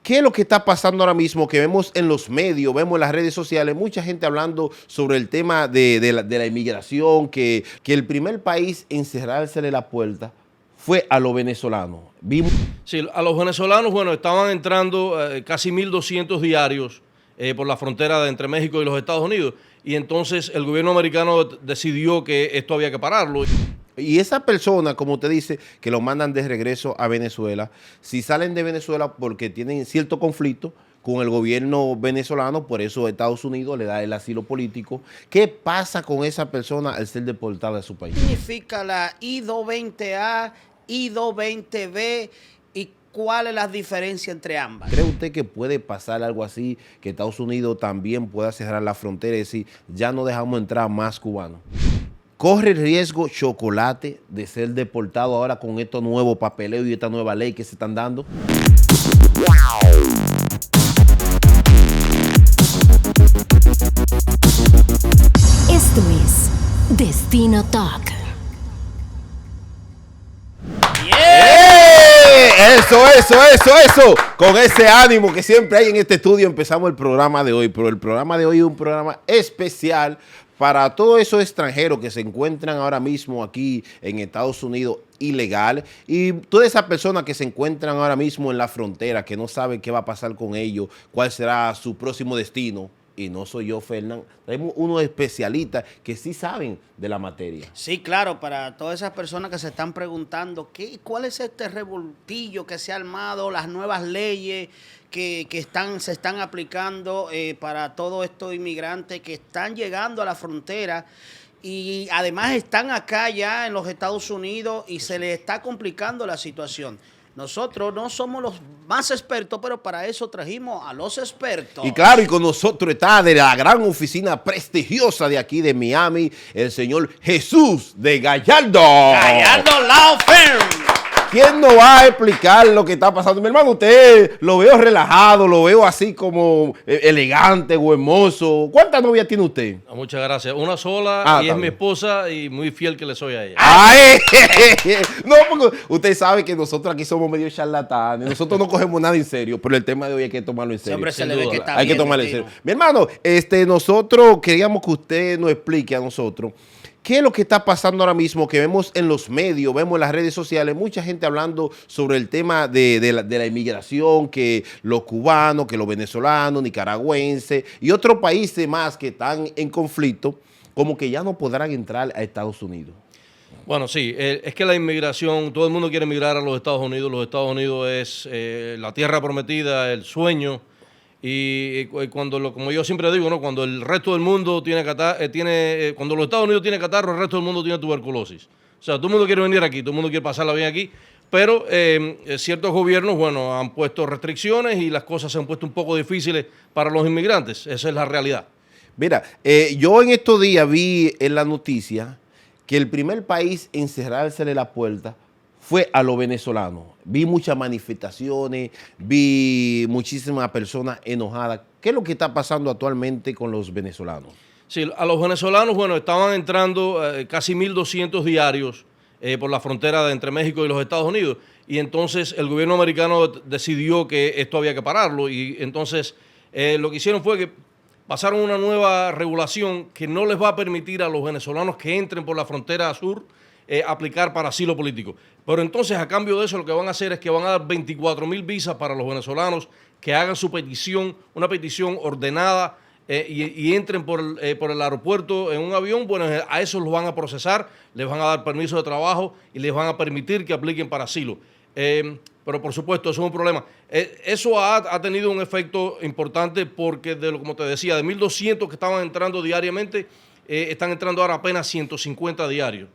¿Qué es lo que está pasando ahora mismo? Que vemos en los medios, vemos en las redes sociales, mucha gente hablando sobre el tema de la inmigración, que el primer país en cerrársele la puerta fue a los venezolanos. Sí, a los venezolanos, bueno, estaban entrando casi 1.200 diarios por la frontera de entre México y los Estados Unidos. Y entonces el gobierno americano decidió que esto había que pararlo. Y esa persona, como te dice, que lo mandan de regreso a Venezuela, si salen de Venezuela porque tienen cierto conflicto con el gobierno venezolano, por eso Estados Unidos le da el asilo político, ¿qué pasa con esa persona al ser deportada de su país? ¿Qué significa la I-220A, I-220B y cuál es la diferencia entre ambas? ¿Cree usted que puede pasar algo así, que Estados Unidos también pueda cerrar la frontera y decir, ya no dejamos entrar más cubanos? ¿Corre el riesgo Chocolate de ser deportado ahora con estos nuevos papeleos y esta nueva ley que se están dando? Esto es Destino Talk. Eso. Con ese ánimo que siempre hay en este estudio empezamos el programa de hoy. Pero el programa de hoy es un programa especial para todos esos extranjeros que se encuentran ahora mismo aquí en Estados Unidos ilegal y todas esas personas que se encuentran ahora mismo en la frontera, que no saben qué va a pasar con ellos, cuál será su próximo destino. Y no soy yo, Fernán. Tenemos unos especialistas que sí saben de la materia. Sí, claro, para todas esas personas que se están preguntando cuál es este revoltillo que se ha armado, las nuevas leyes que se están aplicando para todos estos inmigrantes que están llegando a la frontera y además están acá ya en los Estados Unidos y se les está complicando la situación. Nosotros no somos los más expertos, pero para eso trajimos a los expertos. Y claro, y con nosotros está de la gran oficina prestigiosa de aquí de Miami, el señor Jesús de Gallardo. Gallardo Law Firm. ¿Quién nos va a explicar lo que está pasando? Mi hermano, usted lo veo relajado, lo veo así como elegante o hermoso. ¿Cuántas novias tiene usted? Muchas gracias. Una sola y es mi esposa y muy fiel que le soy a ella. ¡Ay! No, porque usted sabe que nosotros aquí somos medio charlatanes. Nosotros no cogemos nada en serio, pero el tema de hoy hay que tomarlo en serio. Siempre se le ve que está hay bien, que tomarlo en Destino. serio. Mi hermano, nosotros queríamos que usted nos explique a nosotros qué es lo que está pasando ahora mismo, que vemos en los medios, vemos en las redes sociales, mucha gente hablando sobre el tema de la inmigración, que los cubanos, que los venezolanos, nicaragüenses y otros países más que están en conflicto, como que ya no podrán entrar a Estados Unidos. Bueno, sí, es que la inmigración, todo el mundo quiere emigrar a los Estados Unidos. Los Estados Unidos es la tierra prometida, el sueño. Y cuando, como yo siempre digo, ¿no? Cuando el resto del mundo cuando los Estados Unidos tienen catarro, el resto del mundo tiene tuberculosis. O sea, todo el mundo quiere venir aquí, todo el mundo quiere pasarla bien aquí, pero ciertos gobiernos, bueno, han puesto restricciones y las cosas se han puesto un poco difíciles para los inmigrantes. Esa es la realidad. Mira, yo en estos días vi en la noticia que el primer país en cerrársele la puerta fue a los venezolanos. Vi muchas manifestaciones, vi muchísimas personas enojadas. ¿Qué es lo que está pasando actualmente con los venezolanos? Sí, a los venezolanos, bueno, estaban entrando casi 1.200 diarios por la frontera de entre México y los Estados Unidos. Y entonces el gobierno americano decidió que esto había que pararlo. Y entonces lo que hicieron fue que pasaron una nueva regulación que no les va a permitir a los venezolanos que entren por la frontera sur aplicar para asilo político. Pero entonces, a cambio de eso, lo que van a hacer es que van a dar 24,000 visas para los venezolanos que hagan su petición, una petición ordenada y entren por el aeropuerto en un avión. Bueno, a esos los van a procesar, les van a dar permiso de trabajo y les van a permitir que apliquen para asilo. Pero por supuesto, eso es un problema. Eso ha tenido un efecto importante porque, como te decía, de 1.200 que estaban entrando diariamente, están entrando ahora apenas 150 diarios.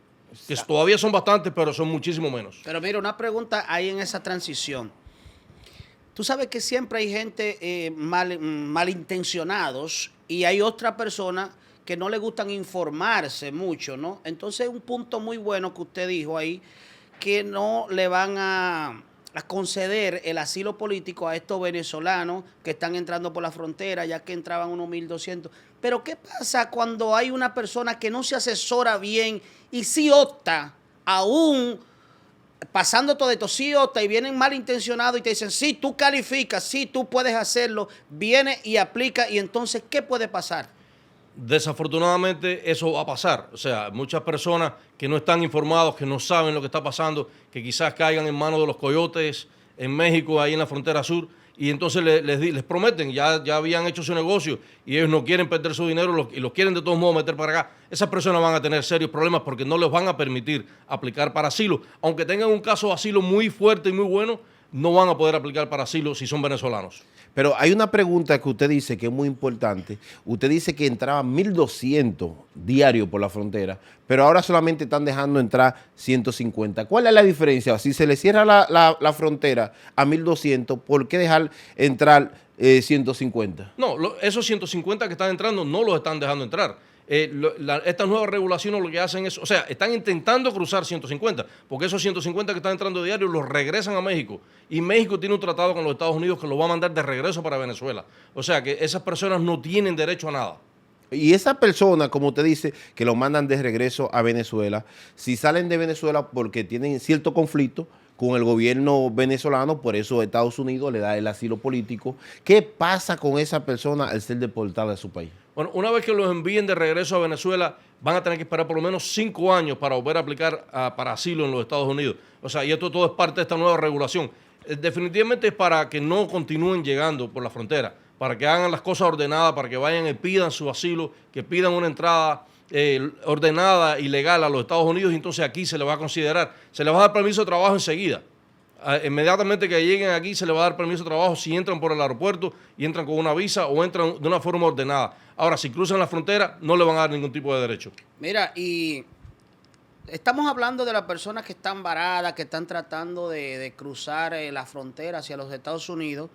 Que todavía son bastantes, pero son muchísimo menos. Pero mira, una pregunta ahí en esa transición. Tú sabes que siempre hay gente malintencionados y hay otras personas que no le gustan informarse mucho, ¿no? Entonces, un punto muy bueno que usted dijo ahí, que no le van a conceder el asilo político a estos venezolanos que están entrando por la frontera, ya que entraban unos 1.200. Pero ¿qué pasa cuando hay una persona que no se asesora bien y sí opta aún pasando todo esto, sí o te vienen malintencionados y te dicen, sí, tú calificas, sí, tú puedes hacerlo, viene y aplica, y entonces, ¿qué puede pasar? Desafortunadamente eso va a pasar. O sea, muchas personas que no están informados, que no saben lo que está pasando, que quizás caigan en manos de los coyotes en México, ahí en la frontera sur, y entonces les prometen, ya habían hecho su negocio y ellos no quieren perder su dinero y los quieren de todos modos meter para acá. Esas personas van a tener serios problemas porque no les van a permitir aplicar para asilo. Aunque tengan un caso de asilo muy fuerte y muy bueno, no van a poder aplicar para asilo si son venezolanos. Pero hay una pregunta que usted dice que es muy importante. Usted dice que entraban 1.200 diarios por la frontera, pero ahora solamente están dejando entrar 150. ¿Cuál es la diferencia? Si se le cierra la frontera a 1.200, ¿por qué dejar entrar 150? No, esos 150 que están entrando no los están dejando entrar. Estas nuevas regulaciones lo que hacen es, o sea, están intentando cruzar 150, porque esos 150 que están entrando diario los regresan a México. Y México tiene un tratado con los Estados Unidos que los va a mandar de regreso para Venezuela. O sea, que esas personas no tienen derecho a nada. Y esa persona, como usted dice, que lo mandan de regreso a Venezuela, si salen de Venezuela porque tienen cierto conflicto con el gobierno venezolano, por eso Estados Unidos le da el asilo político, ¿qué pasa con esa persona al ser deportada de su país? Bueno, una vez que los envíen de regreso a Venezuela, van a tener que esperar por lo menos 5 años para volver a aplicar para asilo en los Estados Unidos. O sea, y esto todo es parte de esta nueva regulación. Definitivamente es para que no continúen llegando por la frontera, para que hagan las cosas ordenadas, para que vayan y pidan su asilo, que pidan una entrada ordenada y legal a los Estados Unidos, y entonces aquí se les va a considerar, se les va a dar permiso de trabajo enseguida. Inmediatamente que lleguen aquí se les va a dar permiso de trabajo si entran por el aeropuerto y entran con una visa o entran de una forma ordenada. Ahora, si cruzan la frontera, no le van a dar ningún tipo de derecho. Mira, y estamos hablando de las personas que están varadas, que están tratando de cruzar la frontera hacia los Estados Unidos.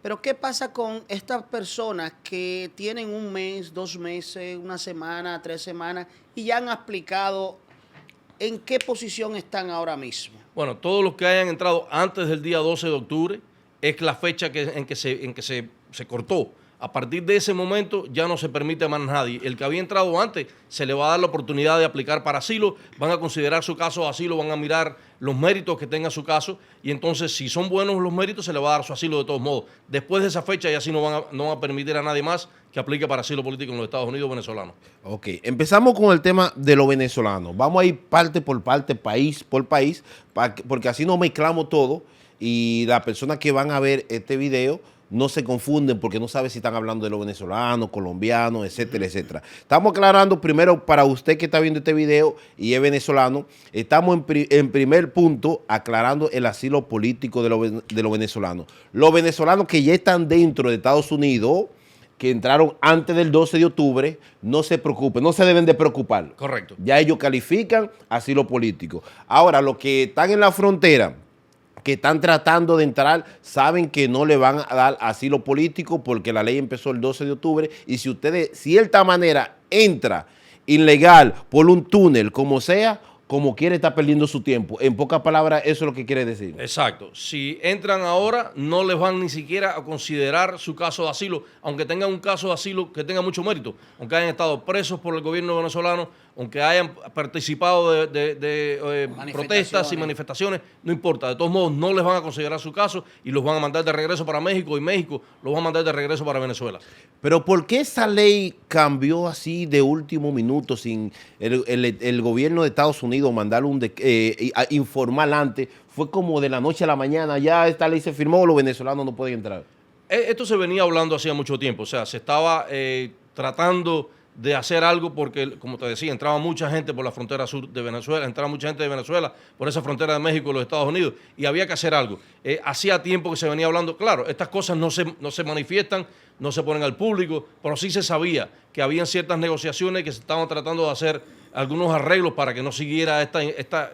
Pero ¿qué pasa con estas personas que tienen 1 mes, 2 meses, 1 semana, 3 semanas y ya han aplicado? ¿En qué posición están ahora mismo? Bueno, todos los que hayan entrado antes del día 12 de octubre es la fecha en que se cortó. A partir de ese momento ya no se permite más nadie. El que había entrado antes se le va a dar la oportunidad de aplicar para asilo, van a considerar su caso de asilo, van a mirar los méritos que tenga su caso y entonces si son buenos los méritos se le va a dar su asilo de todos modos. Después de esa fecha ya sí no van a permitir a nadie más que aplique para asilo político en los Estados Unidos venezolanos. Ok, empezamos con el tema de los venezolanos. Vamos a ir parte por parte, país por país, porque así no mezclamos todo y las personas que van a ver este video no se confunden porque no saben si están hablando de los venezolanos, colombianos, etcétera, etcétera. Estamos aclarando primero para usted que está viendo este video y es venezolano, estamos en primer punto aclarando el asilo político de los venezolanos. Los venezolanos que ya están dentro de Estados Unidos, que entraron antes del 12 de octubre, no se preocupen, no se deben de preocupar. Correcto. Ya ellos califican asilo político. Ahora, los que están en la frontera, que están tratando de entrar, saben que no le van a dar asilo político porque la ley empezó el 12 de octubre y si usted de cierta manera entra ilegal por un túnel, como sea, como quiere, está perdiendo su tiempo. En pocas palabras, eso es lo que quiere decir. Exacto. Si entran ahora, no les van ni siquiera a considerar su caso de asilo, aunque tengan un caso de asilo que tenga mucho mérito, aunque hayan estado presos por el gobierno venezolano, aunque hayan participado de protestas y manifestaciones, no importa. De todos modos, no les van a considerar su caso y los van a mandar de regreso para México y México los va a mandar de regreso para Venezuela. Pero ¿por qué esa ley cambió así de último minuto sin el gobierno de Estados Unidos mandar informar antes? Fue como de la noche a la mañana, ya esta ley se firmó, los venezolanos no pueden entrar. Esto se venía hablando hacía mucho tiempo, o sea, se estaba tratando de hacer algo porque, como te decía, entraba mucha gente por la frontera sur de Venezuela, entraba mucha gente de Venezuela por esa frontera de México y los Estados Unidos, y había que hacer algo. Hacía tiempo que se venía hablando, claro, estas cosas no se manifiestan, no se ponen al público, pero sí se sabía que habían ciertas negociaciones que se estaban tratando de hacer algunos arreglos para que no siguiera esta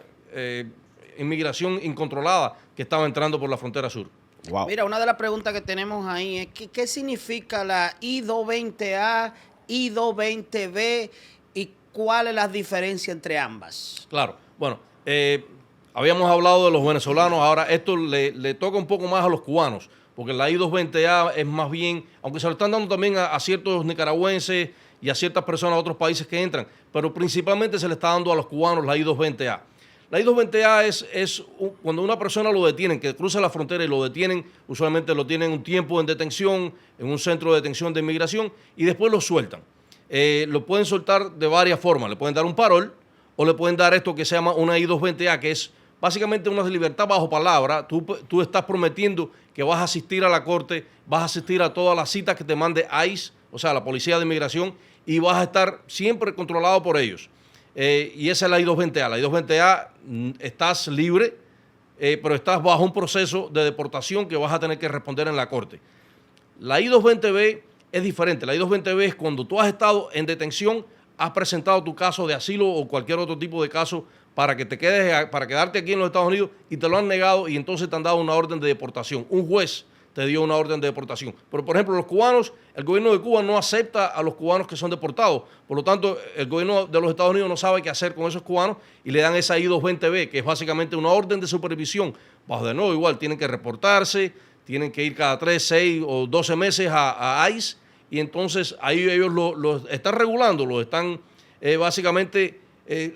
inmigración incontrolada que estaba entrando por la frontera sur. Wow. Mira, una de las preguntas que tenemos ahí es ¿qué significa la I-220A, I-220B y cuál es la diferencia entre ambas? Claro, bueno, habíamos hablado de los venezolanos, ahora esto le toca un poco más a los cubanos, porque la I-220A es más bien, aunque se lo están dando también a ciertos nicaragüenses y a ciertas personas de otros países que entran, pero principalmente se le está dando a los cubanos la I-220A. La I-220A cuando una persona lo detienen, que cruza la frontera y lo detienen, usualmente lo tienen un tiempo en detención, en un centro de detención de inmigración, y después lo sueltan. Lo pueden soltar de varias formas. Le pueden dar un parol o le pueden dar esto que se llama una I-220A, que es básicamente una libertad bajo palabra. Tú estás prometiendo que vas a asistir a la corte, vas a asistir a todas las citas que te mande ICE, o sea, la Policía de Inmigración, y vas a estar siempre controlado por ellos. Y esa es la I-220A. La I-220A estás libre, pero estás bajo un proceso de deportación que vas a tener que responder en la corte. La I-220B es diferente. La I-220B es cuando tú has estado en detención, has presentado tu caso de asilo o cualquier otro tipo de caso para que te quedes, para quedarte aquí en los Estados Unidos, y te lo han negado y entonces te han dado una orden de deportación. Un juez te dio una orden de deportación. Pero, por ejemplo, los cubanos, el gobierno de Cuba no acepta a los cubanos que son deportados. Por lo tanto, el gobierno de los Estados Unidos no sabe qué hacer con esos cubanos y le dan esa I-220B, que es básicamente una orden de supervisión. Bajo de nuevo, igual, tienen que reportarse, tienen que ir cada 3, 6 o 12 meses a ICE, y entonces ahí ellos los están regulando, los están básicamente...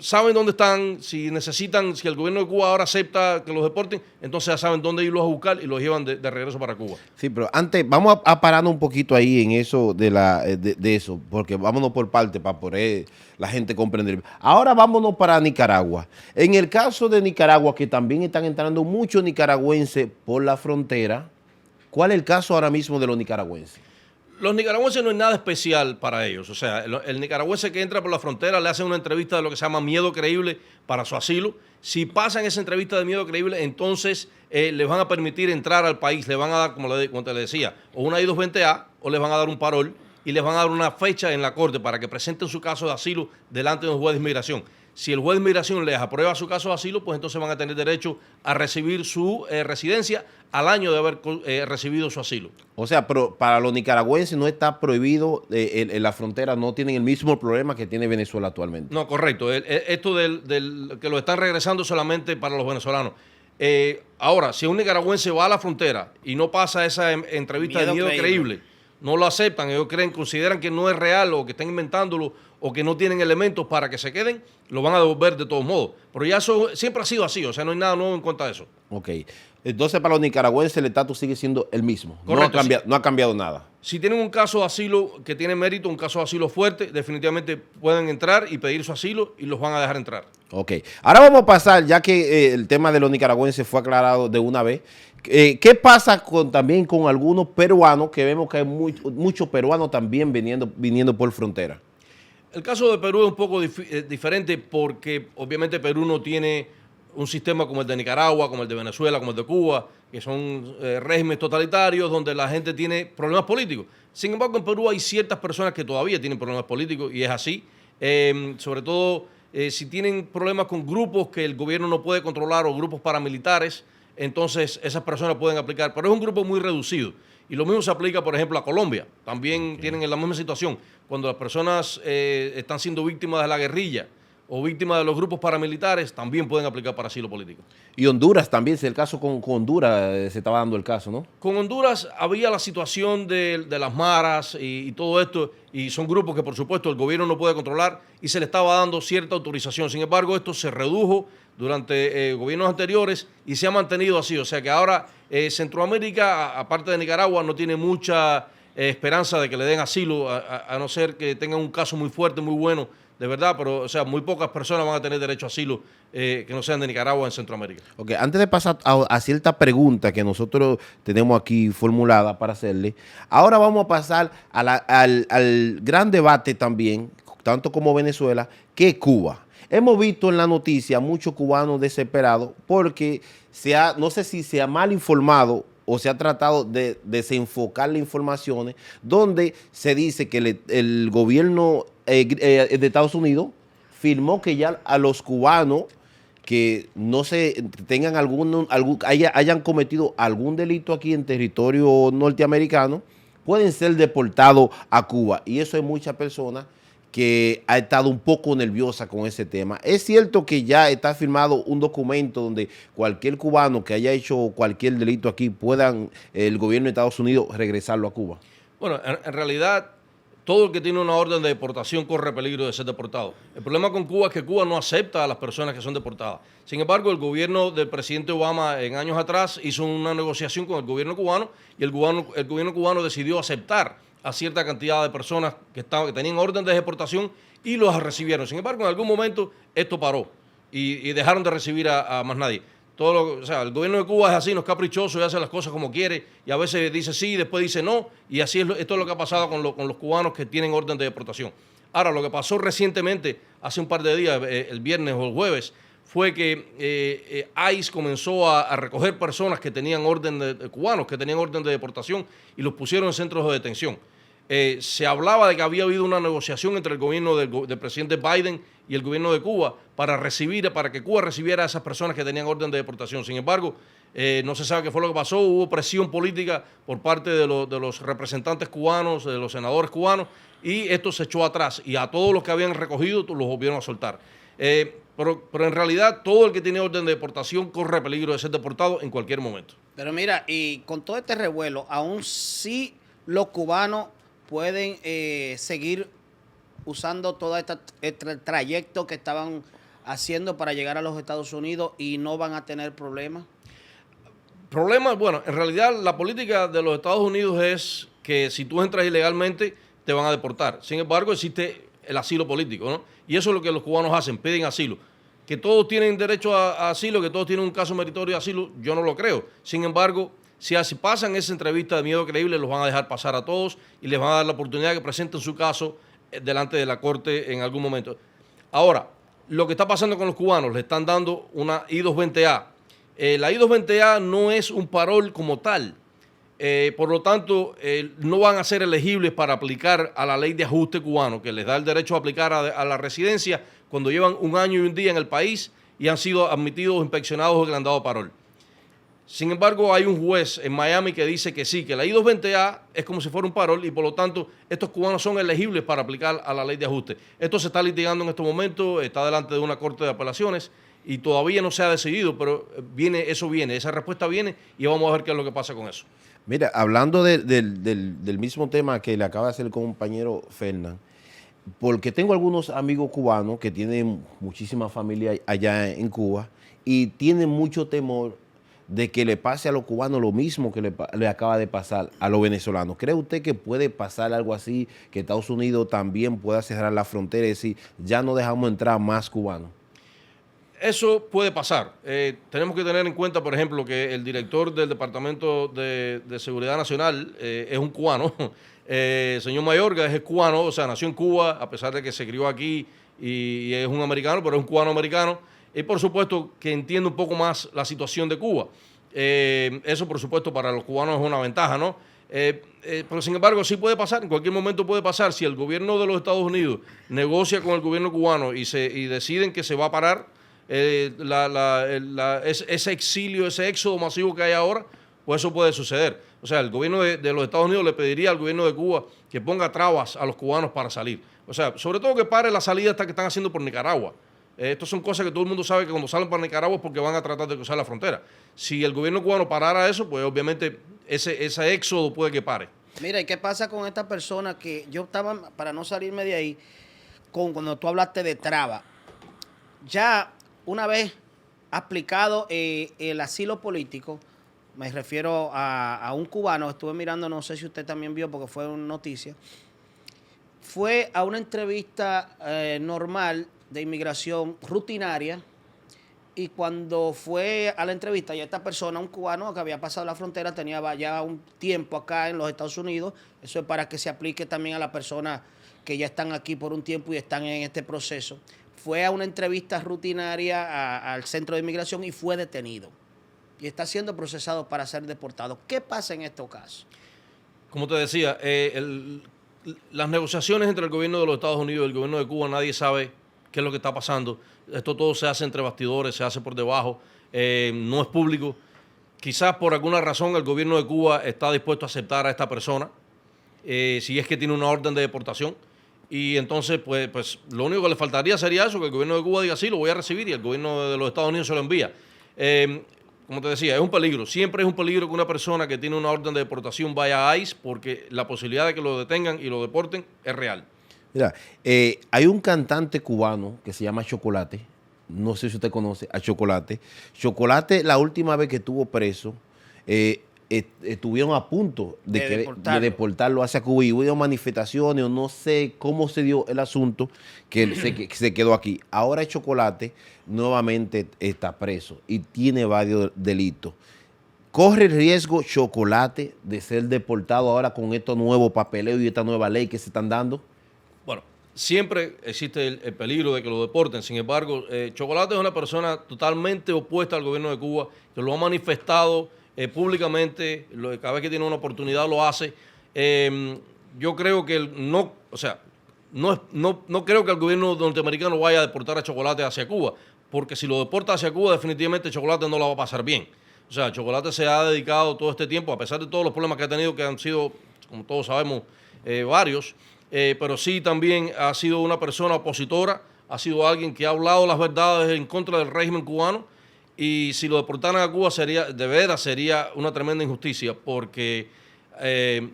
saben dónde están, si necesitan, si el gobierno de Cuba ahora acepta que los deporten, entonces ya saben dónde irlos a buscar y los llevan de regreso para Cuba. Sí, pero antes vamos a pararnos un poquito ahí en eso de eso, porque vámonos por parte para poder la gente comprender. Ahora vámonos para Nicaragua. En el caso de Nicaragua, que también están entrando muchos nicaragüenses por la frontera, ¿cuál es el caso ahora mismo de los nicaragüenses? Los nicaragüenses no es nada especial para ellos. O sea, el nicaragüense que entra por la frontera le hacen una entrevista de lo que se llama miedo creíble para su asilo. Si pasan esa entrevista de miedo creíble, entonces les van a permitir entrar al país. Le van a dar, como te decía, o una I-220A o les van a dar un parol y les van a dar una fecha en la corte para que presenten su caso de asilo delante de un juez de inmigración. Si el juez de inmigración les aprueba su caso de asilo, pues entonces van a tener derecho a recibir su residencia al año de haber recibido su asilo. O sea, pero para los nicaragüenses no está prohibido, en la frontera no tienen el mismo problema que tiene Venezuela actualmente. No, correcto. Esto que lo están regresando solamente para los venezolanos. Ahora, si un nicaragüense va a la frontera y no pasa esa entrevista de miedo creíble, no lo aceptan, ellos consideran que no es real o que están inventándolo o que no tienen elementos para que se queden, lo van a devolver de todos modos. Pero ya eso siempre ha sido así, o sea, no hay nada nuevo en cuanto a eso. Ok. Entonces, para los nicaragüenses el estatus sigue siendo el mismo. Correcto, no ha cambiado nada. Si tienen un caso de asilo que tiene mérito, un caso de asilo fuerte, definitivamente pueden entrar y pedir su asilo y los van a dejar entrar. Ok. Ahora vamos a pasar, ya que el tema de los nicaragüenses fue aclarado de una vez. ¿Qué pasa también con algunos peruanos, que vemos que hay muchos peruanos también viniendo por frontera? El caso de Perú es un poco diferente porque obviamente Perú no tiene un sistema como el de Nicaragua, como el de Venezuela, como el de Cuba, que son regímenes totalitarios donde la gente tiene problemas políticos. Sin embargo, en Perú hay ciertas personas que todavía tienen problemas políticos y es así. Sobre todo si tienen problemas con grupos que el gobierno no puede controlar o grupos paramilitares, entonces esas personas pueden aplicar. Pero es un grupo muy reducido. Y lo mismo se aplica, por ejemplo, a Colombia. También tienen la misma situación. Cuando las personas están siendo víctimas de la guerrilla o víctimas de los grupos paramilitares, también pueden aplicar para asilo político. Y Honduras también, el caso con Honduras se estaba dando el caso, ¿no? Con Honduras había la situación de las maras y todo esto, y son grupos que por supuesto el gobierno no puede controlar y se le estaba dando cierta autorización. Sin embargo, esto se redujo durante gobiernos anteriores y se ha mantenido así. O sea que ahora Centroamérica, aparte de Nicaragua, no tiene mucha esperanza de que le den asilo, a no ser que tengan un caso muy fuerte, muy bueno, de verdad, pero o sea, muy pocas personas van a tener derecho a asilo que no sean de Nicaragua en Centroamérica. Ok, antes de pasar a cierta pregunta que nosotros tenemos aquí formulada para hacerle, ahora vamos a pasar al gran debate también, tanto como Venezuela, que es Cuba. Hemos visto en la noticia muchos cubanos desesperados porque no sé si se ha mal informado o se ha tratado de desenfocar las informaciones, donde se dice que el gobierno de Estados Unidos firmó que ya a los cubanos que no se tengan hayan cometido algún delito aquí en territorio norteamericano, pueden ser deportados a Cuba. Y eso hay muchas personas que ha estado un poco nerviosa con ese tema. Es cierto que ya está firmado un documento donde cualquier cubano que haya hecho cualquier delito aquí puedan el gobierno de Estados Unidos regresarlo a Cuba. Bueno, en realidad todo el que tiene una orden de deportación corre peligro de ser deportado. El problema con Cuba es que Cuba no acepta a las personas que son deportadas. Sin embargo, el gobierno del presidente Obama en años atrás hizo una negociación con el gobierno cubano y el gobierno cubano decidió aceptar a cierta cantidad de personas que tenían orden de deportación y los recibieron. Sin embargo, en algún momento esto paró y dejaron de recibir a más nadie. O sea, el gobierno de Cuba es así, no es caprichoso y hace las cosas como quiere y a veces dice sí, después dice no, y así esto es lo que ha pasado con los cubanos que tienen orden de deportación. Ahora, lo que pasó recientemente, hace un par de días, el viernes o el jueves, fue que ICE comenzó a recoger personas que tenían cubanos que tenían orden de deportación y los pusieron en centros de detención. Se hablaba de que había habido una negociación entre el gobierno del presidente Biden y el gobierno de Cuba para que Cuba recibiera a esas personas que tenían orden de deportación. Sin embargo, no se sabe qué fue lo que pasó. Hubo presión política por parte de los representantes cubanos, de los senadores cubanos, y esto se echó atrás. Y a todos los que habían recogido los volvieron a soltar. Pero en realidad todo el que tiene orden de deportación corre peligro de ser deportado en cualquier momento. Pero mira, y con todo este revuelo, aún sí los cubanos pueden seguir usando todo este trayecto que estaban haciendo para llegar a los Estados Unidos y no van a tener problemas. Problemas, bueno, en realidad la política de los Estados Unidos es que si tú entras ilegalmente te van a deportar. Sin embargo, existe el asilo político, ¿no? Y eso es lo que los cubanos hacen, piden asilo. Que todos tienen derecho a asilo, que todos tienen un caso meritorio de asilo, yo no lo creo. Sin embargo, si pasan esa entrevista de miedo creíble, los van a dejar pasar a todos y les van a dar la oportunidad de que presenten su caso delante de la corte en algún momento. Ahora, lo que está pasando con los cubanos, le están dando una I-220A. La I-220A no es un parol como tal. Por lo tanto, no van a ser elegibles para aplicar a la ley de ajuste cubano, que les da el derecho a aplicar a la residencia cuando llevan 1 año y 1 día en el país y han sido admitidos o inspeccionados o que le han dado parol. Sin embargo, hay un juez en Miami que dice que sí, que la I-220A es como si fuera un parol y por lo tanto estos cubanos son elegibles para aplicar a la ley de ajuste. Esto se está litigando en estos momentos, está delante de una corte de apelaciones y todavía no se ha decidido, pero esa respuesta viene y vamos a ver qué es lo que pasa con eso. Mira, hablando del mismo tema que le acaba de hacer el compañero Fernán, porque tengo algunos amigos cubanos que tienen muchísima familia allá en Cuba y tienen mucho temor de que le pase a los cubanos lo mismo que le acaba de pasar a los venezolanos. ¿Cree usted que puede pasar algo así, que Estados Unidos también pueda cerrar la frontera y decir, ya no dejamos entrar más cubanos? Eso puede pasar. Tenemos que tener en cuenta, por ejemplo, que el director del Departamento de Seguridad Nacional es un cubano. Señor Mayorga es cubano, o sea, nació en Cuba, a pesar de que se crió aquí y es un americano, pero es un cubano-americano. Y por supuesto que entiende un poco más la situación de Cuba. Eso, por supuesto, para los cubanos es una ventaja, ¿no? Pero sin embargo, sí puede pasar, en cualquier momento puede pasar. Si el gobierno de los Estados Unidos negocia con el gobierno cubano y deciden que se va a parar ese exilio, ese éxodo masivo que hay ahora, pues eso puede suceder. O sea, el gobierno de los Estados Unidos le pediría al gobierno de Cuba que ponga trabas a los cubanos para salir. O sea, sobre todo que pare la salida hasta que están haciendo por Nicaragua. Estas son cosas que todo el mundo sabe que cuando salen para Nicaragua es porque van a tratar de cruzar la frontera. Si el gobierno cubano parara eso, pues obviamente ese éxodo puede que pare. Mira, ¿y qué pasa con esta persona que yo estaba, para no salirme de ahí, cuando tú hablaste de traba? Ya una vez aplicado el asilo político, me refiero a un cubano, estuve mirando, no sé si usted también vio porque fue una noticia, fue a una entrevista normal de inmigración rutinaria y cuando fue a la entrevista ya esta persona, un cubano que había pasado la frontera, tenía ya un tiempo acá en los Estados Unidos, eso es para que se aplique también a las personas que ya están aquí por un tiempo y están en este proceso, fue a una entrevista rutinaria al centro de inmigración y fue detenido y está siendo procesado para ser deportado. ¿Qué pasa en estos casos? Como te decía, las negociaciones entre el gobierno de los Estados Unidos y el gobierno de Cuba, nadie sabe qué es lo que está pasando. Esto todo se hace entre bastidores, se hace por debajo, no es público. Quizás por alguna razón el gobierno de Cuba está dispuesto a aceptar a esta persona, si es que tiene una orden de deportación. Y entonces, pues lo único que le faltaría sería eso, que el gobierno de Cuba diga, sí, lo voy a recibir, y el gobierno de los Estados Unidos se lo envía. como te decía, es un peligro. Siempre es un peligro que una persona que tiene una orden de deportación vaya a ICE porque la posibilidad de que lo detengan y lo deporten es real. Mira, hay un cantante cubano que se llama Chocolate. No sé si usted conoce a Chocolate. Chocolate, la última vez que estuvo preso, estuvieron a punto de deportarlo hacia Cuba y hubo manifestaciones o no sé cómo se dio el asunto que se quedó aquí. Ahora Chocolate nuevamente está preso y tiene varios delitos. ¿Corre el riesgo Chocolate de ser deportado ahora con estos nuevos papeleos y esta nueva ley que se están dando? Bueno, siempre existe el peligro de que lo deporten. Sin embargo, Chocolate es una persona totalmente opuesta al gobierno de Cuba, que lo ha manifestado públicamente, cada vez que tiene una oportunidad lo hace. Yo creo que no creo que el gobierno norteamericano vaya a deportar a Chocolate hacia Cuba, porque si lo deporta hacia Cuba, definitivamente Chocolate no la va a pasar bien. O sea, Chocolate se ha dedicado todo este tiempo, a pesar de todos los problemas que ha tenido, que han sido, como todos sabemos, varios, pero sí también ha sido una persona opositora, ha sido alguien que ha hablado las verdades en contra del régimen cubano, y si lo deportaran a Cuba sería una tremenda injusticia, porque en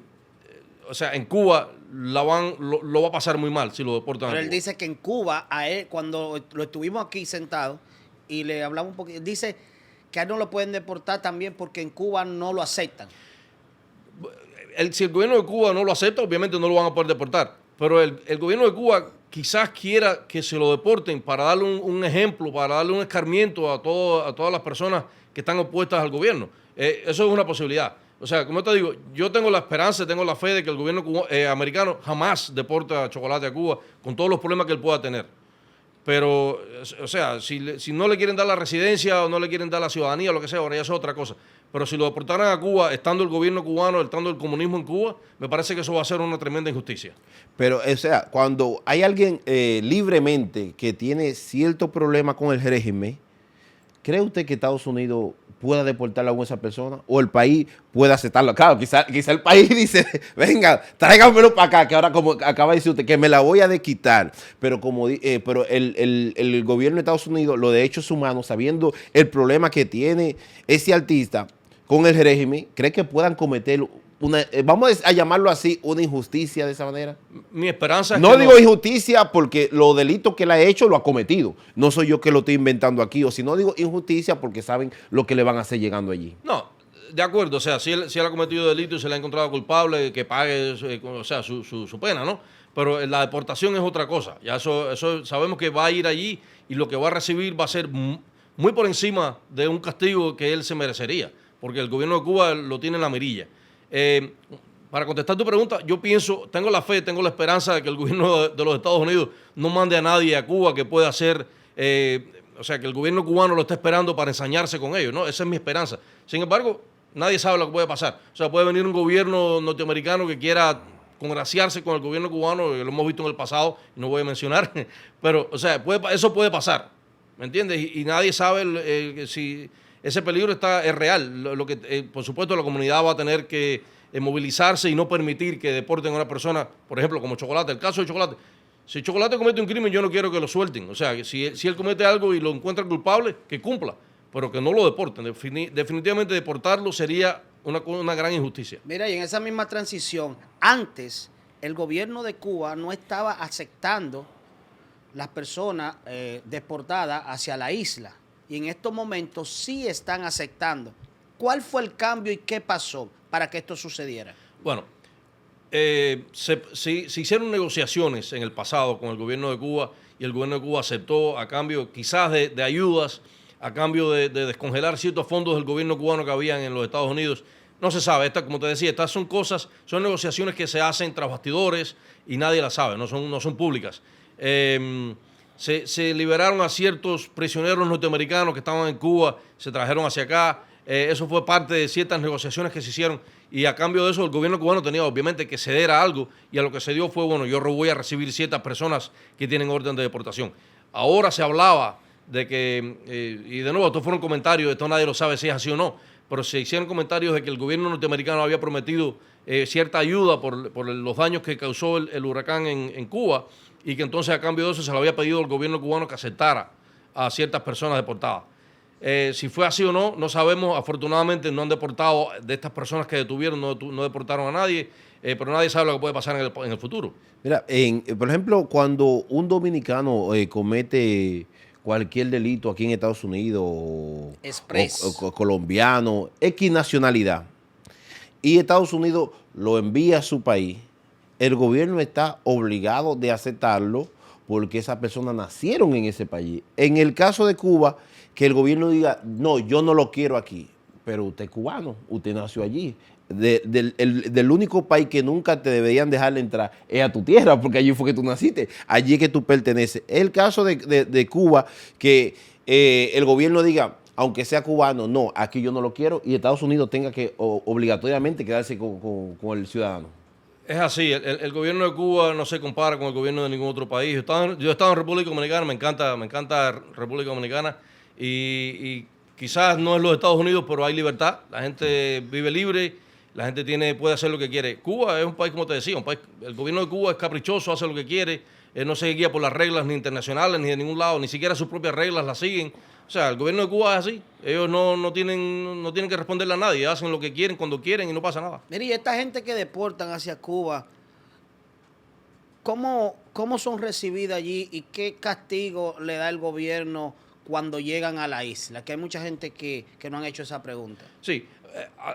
Cuba lo va a pasar muy mal si lo deportan a Cuba. Pero él dice que en Cuba, a él, cuando lo estuvimos aquí sentados y le hablamos un poquito, dice que a él no lo pueden deportar también porque en Cuba no lo aceptan. Si el gobierno de Cuba no lo acepta, obviamente no lo van a poder deportar. Pero el gobierno de Cuba quizás quiera que se lo deporten para darle un ejemplo, para darle un escarmiento a todas las personas que están opuestas al gobierno. Eso es una posibilidad. O sea, como te digo, yo tengo la esperanza, tengo la fe de que el gobierno americano jamás deporta a Chocolate a Cuba con todos los problemas que él pueda tener. Pero, o sea, si no le quieren dar la residencia o no le quieren dar la ciudadanía o lo que sea, ahora ya es otra cosa. Pero si lo deportaran a Cuba, estando el gobierno cubano, estando el comunismo en Cuba, me parece que eso va a ser una tremenda injusticia. Pero, o sea, cuando hay alguien libremente que tiene cierto problema con el régimen, ¿cree usted que Estados Unidos pueda deportar a esa persona? ¿O el país pueda aceptarlo? Claro, quizá el país dice, venga, tráigamelo para acá, que ahora como acaba de decir usted, que me la voy a desquitar. Pero pero el gobierno de Estados Unidos, los derechos humanos, sabiendo el problema que tiene ese artista con el régimen, ¿cree que puedan cometer vamos a llamarlo así, una injusticia de esa manera? Mi esperanza es no digo injusticia porque los delitos que él ha hecho lo ha cometido. No soy yo que lo estoy inventando aquí. O si no digo injusticia porque saben lo que le van a hacer llegando allí. No, de acuerdo. O sea, si él ha cometido delito y se le ha encontrado culpable, que pague su pena, ¿no? Pero la deportación es otra cosa. Ya eso sabemos que va a ir allí y lo que va a recibir va a ser muy por encima de un castigo que él se merecería, porque el gobierno de Cuba lo tiene en la mirilla. Para contestar tu pregunta, yo pienso, tengo la fe, tengo la esperanza de que el gobierno de los Estados Unidos no mande a nadie a Cuba que pueda hacer, que el gobierno cubano lo esté esperando para ensañarse con ellos, ¿no? Esa es mi esperanza. Sin embargo, nadie sabe lo que puede pasar. O sea, puede venir un gobierno norteamericano que quiera congraciarse con el gobierno cubano, lo hemos visto en el pasado, y no voy a mencionar, pero, o sea, eso puede pasar, ¿me entiendes? Y nadie sabe si ese peligro es real. Por supuesto, la comunidad va a tener que movilizarse y no permitir que deporten a una persona, por ejemplo, como Chocolate. El caso de Chocolate. Si Chocolate comete un crimen, yo no quiero que lo suelten. O sea, si él comete algo y lo encuentran culpable, que cumpla, pero que no lo deporten. Definitivamente deportarlo sería una gran injusticia. Mira, y en esa misma transición, antes el gobierno de Cuba no estaba aceptando las personas deportadas hacia la isla. Y en estos momentos sí están aceptando. ¿Cuál fue el cambio y qué pasó para que esto sucediera? Bueno, se hicieron negociaciones en el pasado con el gobierno de Cuba y el gobierno de Cuba aceptó a cambio quizás de ayudas, a cambio de descongelar ciertos fondos del gobierno cubano que habían en los Estados Unidos. No se sabe, como te decía, estas son negociaciones que se hacen tras bastidores y nadie las sabe, no son públicas. Se liberaron a ciertos prisioneros norteamericanos que estaban en Cuba, se trajeron hacia acá. Eso fue parte de ciertas negociaciones que se hicieron y a cambio de eso el gobierno cubano tenía obviamente que ceder a algo y a lo que se dio fue, bueno, yo voy a recibir ciertas personas que tienen orden de deportación. Ahora se hablaba de que, y de nuevo, estos fueron comentarios, esto nadie lo sabe si es así o no, pero se hicieron comentarios de que el gobierno norteamericano había prometido cierta ayuda por los daños que causó el huracán en Cuba y que entonces a cambio de eso se le había pedido al gobierno cubano que aceptara a ciertas personas deportadas. Si fue así o no, no sabemos. Afortunadamente no han deportado de estas personas que detuvieron, no deportaron a nadie, pero nadie sabe lo que puede pasar en el futuro. Mira, por ejemplo, cuando un dominicano comete cualquier delito aquí en Estados Unidos o colombiano, X nacionalidad, y Estados Unidos lo envía a su país, el gobierno está obligado de aceptarlo porque esas personas nacieron en ese país. En el caso de Cuba, que el gobierno diga, no, yo no lo quiero aquí, pero usted es cubano, usted nació allí. Del único país que nunca te deberían dejarle entrar es a tu tierra, porque allí fue que tú naciste, allí es que tú perteneces. Es el caso de Cuba, que el gobierno diga, aunque sea cubano, no, aquí yo no lo quiero, y Estados Unidos tenga que obligatoriamente quedarse con el ciudadano. Es así, el gobierno de Cuba no se compara con el gobierno de ningún otro país. Yo he estado en República Dominicana, me encanta República Dominicana, y quizás no es los Estados Unidos, pero hay libertad, la gente vive libre, la gente puede hacer lo que quiere. Cuba es un país, como te decía, el gobierno de Cuba es caprichoso, hace lo que quiere, no se guía por las reglas ni internacionales ni de ningún lado, ni siquiera sus propias reglas las siguen. O sea, el gobierno de Cuba es así, ellos no tienen que responderle a nadie, hacen lo que quieren, cuando quieren y no pasa nada. Mire, y esta gente que deportan hacia Cuba, ¿cómo son recibidas allí y qué castigo le da el gobierno cuando llegan a la isla? Que hay mucha gente que no han hecho esa pregunta. Sí,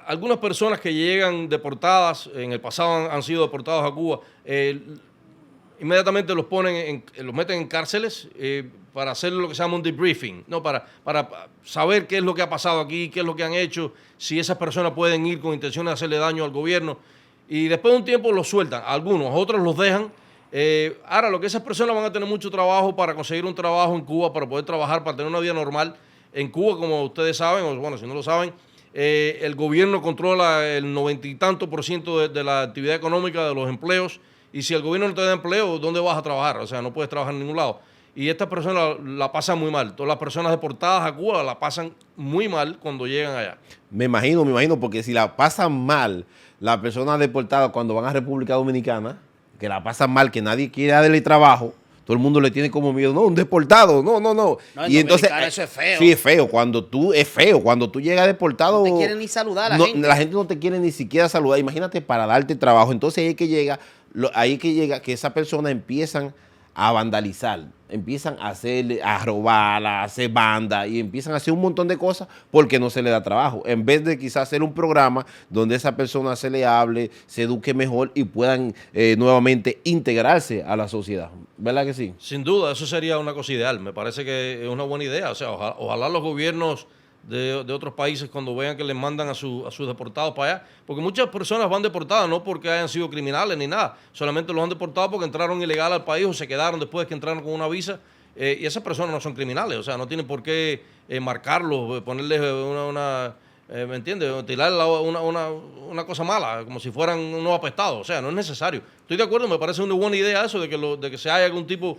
algunas personas que llegan deportadas, en el pasado han sido deportados a Cuba, inmediatamente los meten en cárceles para hacer lo que se llama un debriefing, ¿no? Para saber qué es lo que ha pasado aquí, qué es lo que han hecho, si esas personas pueden ir con intención de hacerle daño al gobierno. Y después de un tiempo los sueltan, algunos, otros los dejan. Ahora, lo que esas personas van a tener mucho trabajo para conseguir un trabajo en Cuba, para poder trabajar, para tener una vida normal. En Cuba, como ustedes saben, o bueno, si no lo saben, el gobierno controla el 90 y tanto % de la actividad económica, de los empleos, y si el gobierno no te da empleo, ¿dónde vas a trabajar? O sea, no puedes trabajar en ningún lado. Y estas personas la pasan muy mal. Todas las personas deportadas a Cuba la pasan muy mal cuando llegan allá. Me imagino, porque si la pasan mal las personas deportadas cuando van a República Dominicana, que la pasan mal, que nadie quiere darle trabajo, todo el mundo le tiene como miedo, no, un deportado, no. No, Y entonces, eso es feo. Sí, es feo. Cuando tú llegas deportado, No te quieren ni saludar la gente no te quiere ni siquiera saludar. Imagínate para darte trabajo. Entonces ahí que llega que esas personas empiezan a vandalizar, empiezan a robar, a hacer banda y empiezan a hacer un montón de cosas porque no se le da trabajo. En vez de quizás hacer un programa donde esa persona se le hable, se eduque mejor y puedan nuevamente integrarse a la sociedad. ¿Verdad que sí? Sin duda, eso sería una cosa ideal. Me parece que es una buena idea. O sea, ojalá los gobiernos de otros países, cuando vean que les mandan a sus deportados para allá, porque muchas personas van deportadas no porque hayan sido criminales ni nada, solamente los han deportado porque entraron ilegal al país o se quedaron después de que entraron con una visa, y esas personas no son criminales, o sea, no tienen por qué marcarlos, ponerles ¿me entiendes? Tirar una cosa mala, como si fueran unos apestados, o sea, no es necesario. Estoy de acuerdo, me parece una buena idea eso de que se haya algún tipo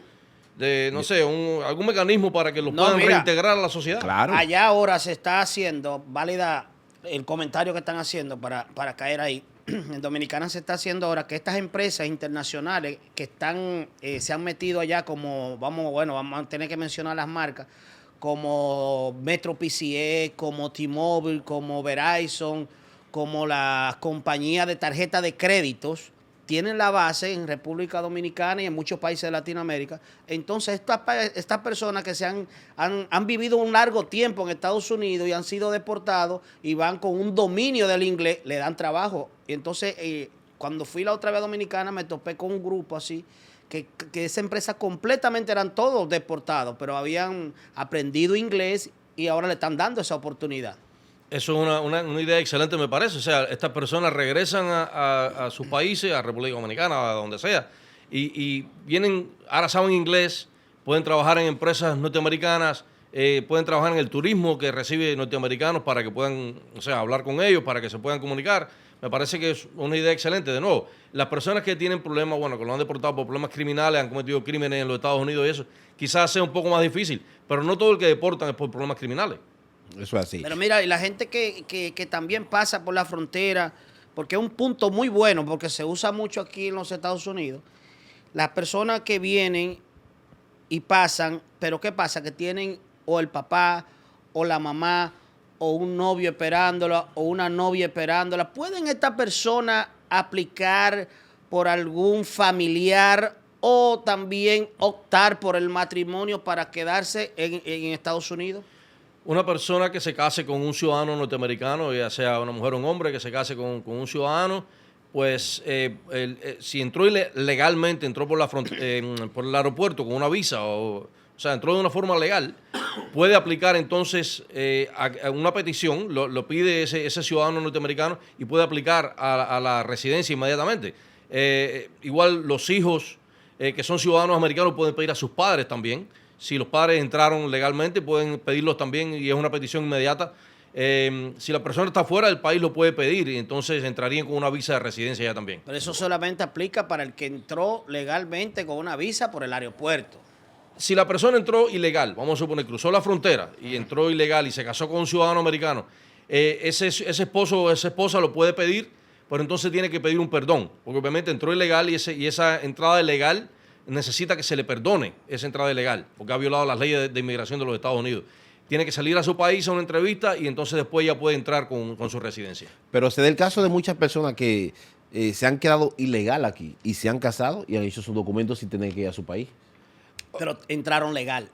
de, no sé, algún mecanismo para que los puedan reintegrar a la sociedad. Claro. Allá ahora se está haciendo, válida el comentario que están haciendo para caer ahí. En Dominicana se está haciendo ahora que estas empresas internacionales que están se han metido allá como, vamos a tener que mencionar las marcas, como Metro PCE, como T-Mobile, como Verizon, como las compañías de tarjeta de créditos, tienen la base en República Dominicana y en muchos países de Latinoamérica. Entonces, estas personas que han vivido un largo tiempo en Estados Unidos y han sido deportados y van con un dominio del inglés, le dan trabajo. Y entonces, cuando fui la otra vez a Dominicana, me topé con un grupo así, que esa empresa completamente eran todos deportados, pero habían aprendido inglés y ahora le están dando esa oportunidad. Eso es una idea excelente, me parece. O sea, estas personas regresan a sus países, a República Dominicana, a donde sea, y vienen, ahora saben inglés, pueden trabajar en empresas norteamericanas, pueden trabajar en el turismo que recibe norteamericanos para que puedan, o sea, hablar con ellos, para que se puedan comunicar. Me parece que es una idea excelente. De nuevo, las personas que tienen problemas, bueno, que lo han deportado por problemas criminales, han cometido crímenes en los Estados Unidos y eso, quizás sea un poco más difícil, pero no todo el que deportan es por problemas criminales. Eso es así. Pero mira, y la gente que también pasa por la frontera, porque es un punto muy bueno, porque se usa mucho aquí en los Estados Unidos, las personas que vienen y pasan, pero ¿qué pasa? Que tienen o el papá o la mamá o un novio esperándola o una novia esperándola, ¿pueden estas personas aplicar por algún familiar o también optar por el matrimonio para quedarse en Estados Unidos? Una persona que se case con un ciudadano norteamericano, ya sea una mujer o un hombre que se case con un ciudadano, pues si entró legalmente, entró por por el aeropuerto con una visa, o sea, entró de una forma legal, puede aplicar entonces a una petición, lo pide ese ciudadano norteamericano y puede aplicar a la residencia inmediatamente. Igual los hijos que son ciudadanos americanos pueden pedir a sus padres también. Si los padres entraron legalmente, pueden pedirlos también y es una petición inmediata. Si la persona está fuera del país, lo puede pedir y entonces entrarían con una visa de residencia ya también. Pero eso solamente aplica para el que entró legalmente con una visa por el aeropuerto. Si la persona entró ilegal, vamos a suponer, cruzó la frontera y entró ilegal y se casó con un ciudadano americano, ese esposo o esa esposa lo puede pedir, pero entonces tiene que pedir un perdón, porque obviamente entró ilegal y esa entrada ilegal necesita que se le perdone esa entrada ilegal, porque ha violado las leyes de inmigración de los Estados Unidos. Tiene que salir a su país a una entrevista y entonces después ya puede entrar con su residencia. Pero se da el caso de muchas personas que se han quedado ilegal aquí y se han casado y han hecho sus documentos sin tener que ir a su país. Pero entraron legal.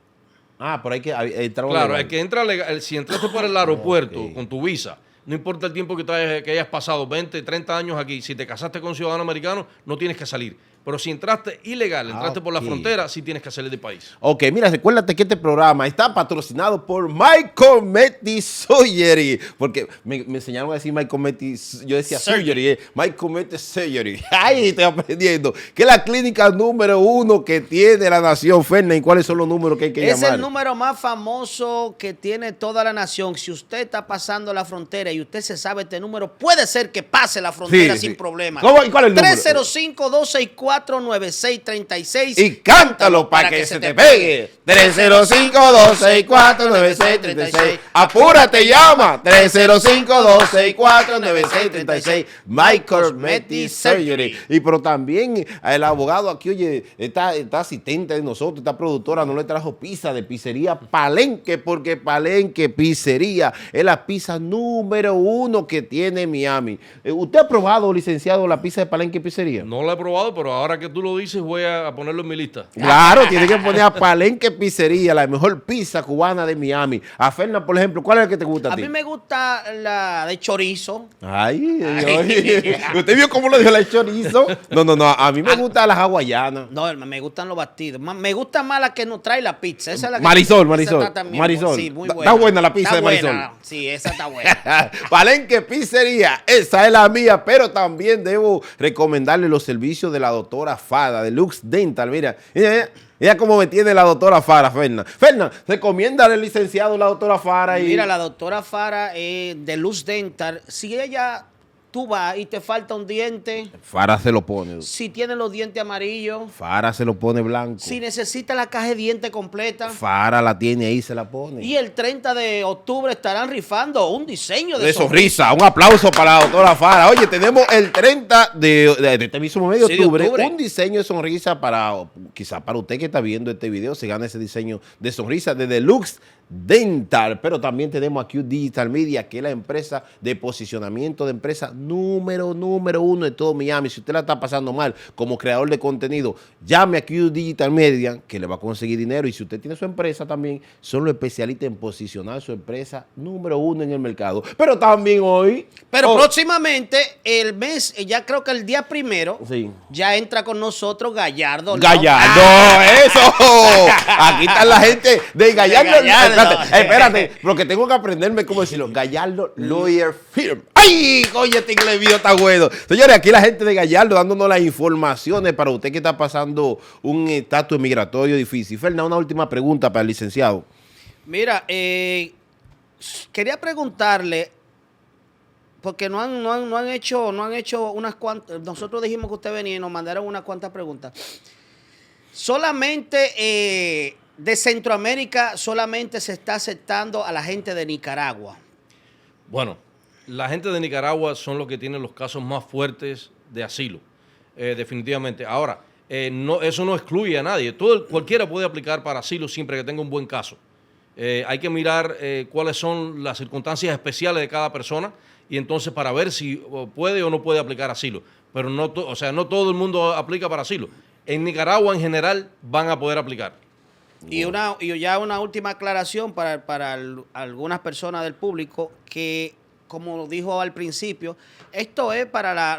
Ah, pero hay que entrar Claro, legal. el que entra legal, si entraste por el aeropuerto Ok. con tu visa, no importa el tiempo que hayas pasado, 20, 30 años aquí, si te casaste con un ciudadano americano, no tienes que salir. Pero si entraste ilegal, entraste por la ok. frontera, sí tienes que salir del país. Ok, mira, recuérdate que este programa está patrocinado por My Cosmetic Surgery. Porque me enseñaron a decir My Cosmetic, yo decía Surgery, My Cosmetic Surgery. Ay, estoy aprendiendo. Que es la clínica número 1 que tiene la nación, Fernan. ¿Y cuáles son los números que hay que Es llamar? el número más famoso que tiene toda la nación. Si usted está pasando la frontera y usted se sabe este número, puede ser que pase la frontera Sí, sin sí. problema. ¿Cómo? ¿Y cuál es el número? 305-264-9636. Y cántalo para que se te pegue. 305-264-9636. Apúrate, llama. 305-264-9636. My Cosmetic Surgery. Y pero también el abogado aquí, oye, está asistente de nosotros, esta productora no le trajo pizza de pizzería Palenque, porque Palenque Pizzería es la pizza número 1 que tiene Miami. ¿Usted ha probado, licenciado, la pizza de Palenque Pizzería? No la he probado, pero ahora que tú lo dices, voy a ponerlo en mi lista. Claro, tiene que poner a Palenque Pizzería, la mejor pizza cubana de Miami. A Fernan, por ejemplo, ¿cuál es el que te gusta a A ti? mí me gusta la de chorizo. Ay, ¿usted vio cómo lo dijo la chorizo? No, a mí me gusta las hawaianas. No, me gustan los batidos. Me gusta más la que nos trae la pizza. Esa es la que Marisol. esa está también Marisol. Sí, muy Está buena. buena la pizza Está de Marisol. buena. Sí, esa está buena. Palenque Pizzería, esa es la mía, pero también debo recomendarle los servicios de la doctora Fara, de Lux Dental. Mira cómo me tiene la doctora Fara, Fernan. Fernan, recomiéndale al licenciado la doctora Fara. Mira, la doctora Fara de Luz Dental, si tú vas y te falta un diente, Fara se lo pone. si tiene los dientes amarillos, Fara se lo pone blanco. si necesita la caja de dientes completa, Fara la tiene ahí, se la pone. y el 30 de octubre estarán rifando un diseño De sonrisa, un aplauso para la doctora Fara. Oye, tenemos el 30 de este mismo mes de Sí, de octubre, octubre. un diseño de sonrisa quizá para usted que está viendo este video, se gana ese diseño de sonrisa de Deluxe Dental. Pero también tenemos a Q Digital Media, que es la empresa de posicionamiento de empresa número 1 de todo Miami. Si usted la está pasando mal como creador de contenido, llame a Q Digital Media, que le va a conseguir dinero. Y si usted tiene su empresa también, son los especialistas en posicionar su empresa número 1 en el mercado. Pero también hoy... Pero próximamente, el mes, ya creo que el día primero, Sí. ya entra con nosotros Gallardo. ¿no? Gallardo, eso. Aquí está la gente de Gallardo. Gallardo. Espérate, porque tengo que aprenderme cómo decirlo. Gallardo Lawyer Firm. ¡Ay! Oye, este inglés mío está bueno. Señores, aquí la gente de Gallardo dándonos las informaciones para usted que está pasando un estatus migratorio difícil. Fernan, una última pregunta para el licenciado. Mira, quería preguntarle, porque no han hecho unas cuantas. Nosotros dijimos que usted venía y nos mandaron unas cuantas preguntas. Solamente de Centroamérica, solamente se está aceptando a la gente de Nicaragua. Bueno, la gente de Nicaragua son los que tienen los casos más fuertes de asilo, definitivamente. Ahora, eso no excluye a nadie. Cualquiera puede aplicar para asilo siempre que tenga un buen caso. Hay que mirar cuáles son las circunstancias especiales de cada persona y entonces para ver si puede o no puede aplicar asilo. Pero no todo el mundo aplica para asilo. En Nicaragua en general van a poder aplicar. Y ya una última aclaración para algunas personas del público que, como dijo al principio, esto es para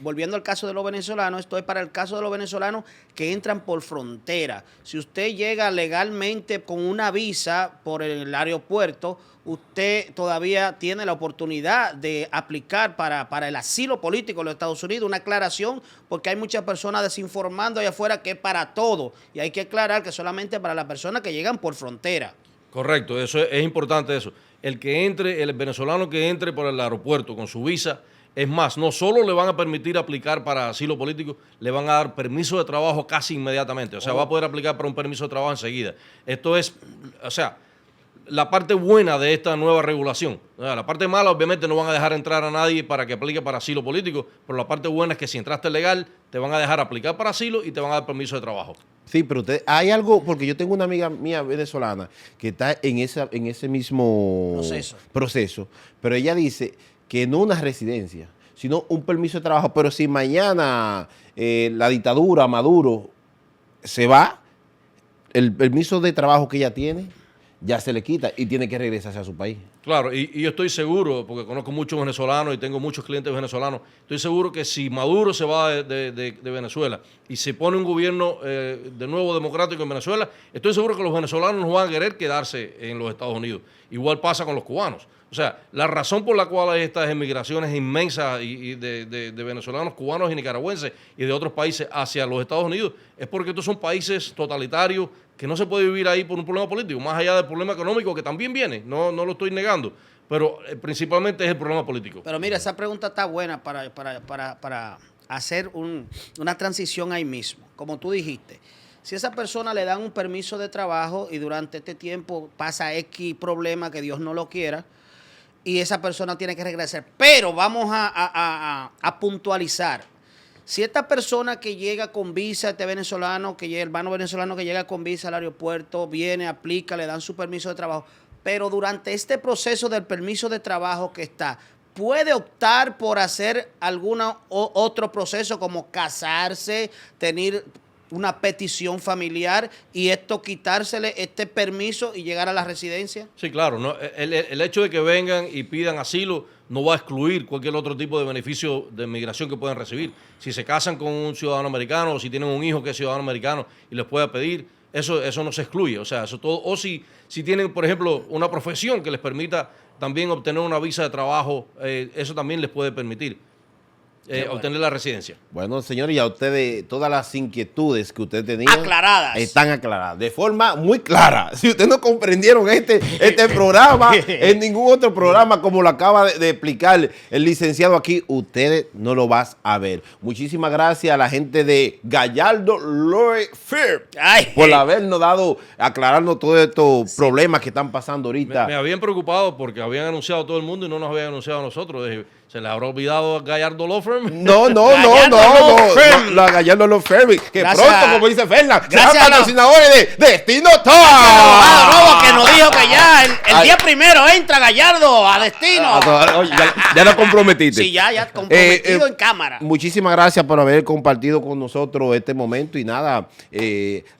volviendo al caso de los venezolanos, esto es para el caso de los venezolanos que entran por frontera. Si usted llega legalmente con una visa por el aeropuerto, usted todavía tiene la oportunidad de aplicar para el asilo político en los Estados Unidos. Una aclaración, porque hay muchas personas desinformando allá afuera que es para todo. Y hay que aclarar que solamente para las personas que llegan por frontera. Correcto, eso es importante eso. El venezolano que entre por el aeropuerto con su visa, es más, no solo le van a permitir aplicar para asilo político, le van a dar permiso de trabajo casi inmediatamente. O sea, va a poder aplicar para un permiso de trabajo enseguida. Esto es, la parte buena de esta nueva regulación. La parte mala, obviamente, no van a dejar entrar a nadie para que aplique para asilo político, pero la parte buena es que si entraste legal, te van a dejar aplicar para asilo y te van a dar permiso de trabajo. Sí, pero hay algo, porque yo tengo una amiga mía venezolana que está en ese mismo proceso, pero ella dice que no una residencia, sino un permiso de trabajo. Pero si mañana la dictadura, Maduro, se va, el permiso de trabajo que ella tiene ya se le quita y tiene que regresarse a su país. Claro, y yo estoy seguro, porque conozco muchos venezolanos y tengo muchos clientes venezolanos, estoy seguro que si Maduro se va de Venezuela y se pone un gobierno de nuevo democrático en Venezuela, estoy seguro que los venezolanos no van a querer quedarse en los Estados Unidos. Igual pasa con los cubanos. O sea, la razón por la cual hay estas emigraciones inmensas de venezolanos, cubanos y nicaragüenses y de otros países hacia los Estados Unidos es porque estos son países totalitarios que no se puede vivir ahí por un problema político, más allá del problema económico que también viene, no lo estoy negando, pero principalmente es el problema político. Pero mira, esa pregunta está buena para hacer una transición ahí mismo. Como tú dijiste, si a esa persona le dan un permiso de trabajo y durante este tiempo pasa X problema que Dios no lo quiera, y esa persona tiene que regresar. Pero vamos a puntualizar. Si esta persona que llega con visa, este venezolano, hermano venezolano que llega con visa al aeropuerto, viene, aplica, le dan su permiso de trabajo, pero durante este proceso del permiso de trabajo que está, puede optar por hacer otro proceso como casarse, tener una petición familiar y quitársele este permiso y llegar a la residencia. Sí, claro. No, el hecho de que vengan y pidan asilo no va a excluir cualquier otro tipo de beneficio de migración que puedan recibir. Si se casan con un ciudadano americano o si tienen un hijo que es ciudadano americano y les pueda pedir, eso no se excluye. O sea, eso todo. O si tienen, por ejemplo, una profesión que les permita también obtener una visa de trabajo, eso también les puede permitir obtener la residencia. Bueno, señores, ya ustedes, todas las inquietudes que ustedes tenían aclaradas, están aclaradas de forma muy clara. Si ustedes no comprendieron este programa en ningún otro programa como lo acaba de explicar el licenciado aquí, ustedes no lo vas a ver. Muchísimas gracias a la gente de Gallardo Law Firm por habernos aclararnos todos estos problemas que están pasando ahorita. Me habían preocupado porque habían anunciado a todo el mundo y no nos habían anunciado a nosotros. ¿Se les habrá olvidado a Gallardo Law Firm? No, la Gallardo Law Firm. Que gracias. Pronto, como dice Fernan, serán patrocinadores de Destino Talk. Que nos dijo que ya el día primero entra Gallardo a Destino. Ya lo comprometiste. Sí, ya comprometido en cámara. Muchísimas gracias por haber compartido con nosotros este momento y nada,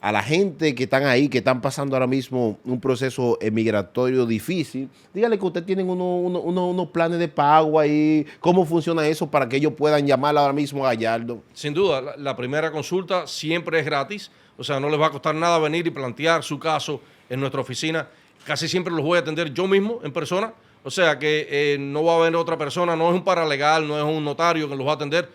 a la gente que están ahí, que están pasando ahora mismo un proceso migratorio difícil, dígale que ustedes tienen unos planes de pago ahí. ¿Cómo funciona eso para que ellos puedan llamar ahora mismo a Gallardo? Sin duda, la primera consulta siempre es gratis, o sea, no les va a costar nada venir y plantear su caso en nuestra oficina. Casi siempre los voy a atender yo mismo en persona, o sea que no va a haber otra persona, no es un paralegal, no es un notario que los va a atender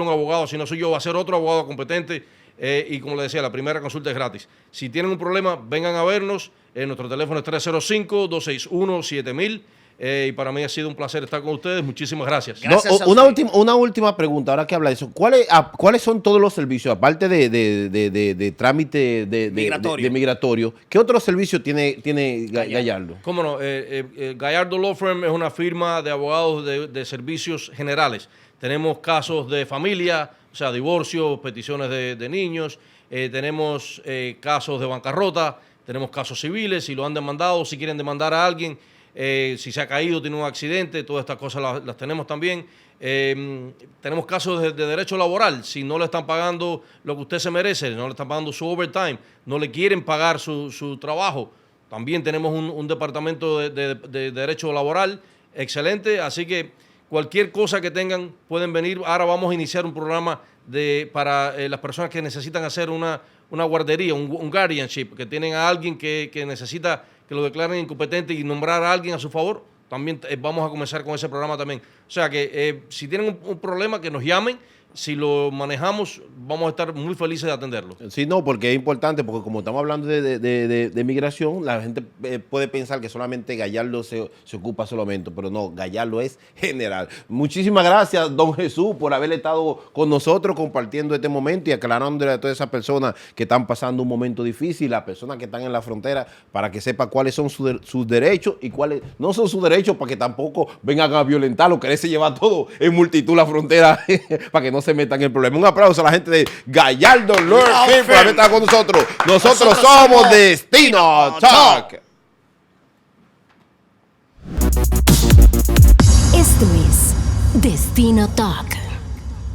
un abogado, si no soy yo, va a ser otro abogado competente. Y como le decía, la primera consulta es gratis. Si tienen un problema, vengan a vernos. Nuestro teléfono es 305-261-7000. Y para mí ha sido un placer estar con ustedes. Muchísimas gracias. Una última pregunta, ahora que habla de eso. ¿Cuáles son todos los servicios, aparte de trámite migratorio? ¿Qué otros servicios tiene Gallardo? ¿Cómo no? Gallardo Law Firm es una firma de abogados de servicios generales. Tenemos casos de familia, o sea, divorcios, peticiones de niños. Tenemos casos de bancarrota. tenemos casos civiles, si lo han demandado, si quieren demandar a alguien, si se ha caído, tiene un accidente, todas estas cosas las tenemos también. Tenemos casos de derecho laboral, si no le están pagando lo que usted se merece, no le están pagando su overtime, no le quieren pagar su trabajo, también tenemos un departamento de derecho laboral excelente, así que cualquier cosa que tengan pueden venir. Ahora vamos a iniciar un programa para las personas que necesitan hacer una guardería, un guardianship, que tienen a alguien que necesita que lo declaren incompetente y nombrar a alguien a su favor. También vamos a comenzar con ese programa también. O sea que si tienen un problema, que nos llamen. Si lo manejamos, vamos a estar muy felices de atenderlo. Sí, no, porque es importante, porque como estamos hablando de migración, la gente puede pensar que solamente Gallardo se ocupa solamente, pero no, Gallardo es general. Muchísimas gracias, don Jesús, por haber estado con nosotros compartiendo este momento y aclarándole a todas esas personas que están pasando un momento difícil, las personas que están en la frontera, para que sepa cuáles son sus derechos y cuáles no son sus derechos, para que tampoco vengan a violentarlo, quererse llevar todo en multitud la frontera, para que no se metan en el problema. Un aplauso a la gente de Gallardo Lord King por haber estado con nosotros. Nosotros somos Destino Talk. Esto es Destino Talk.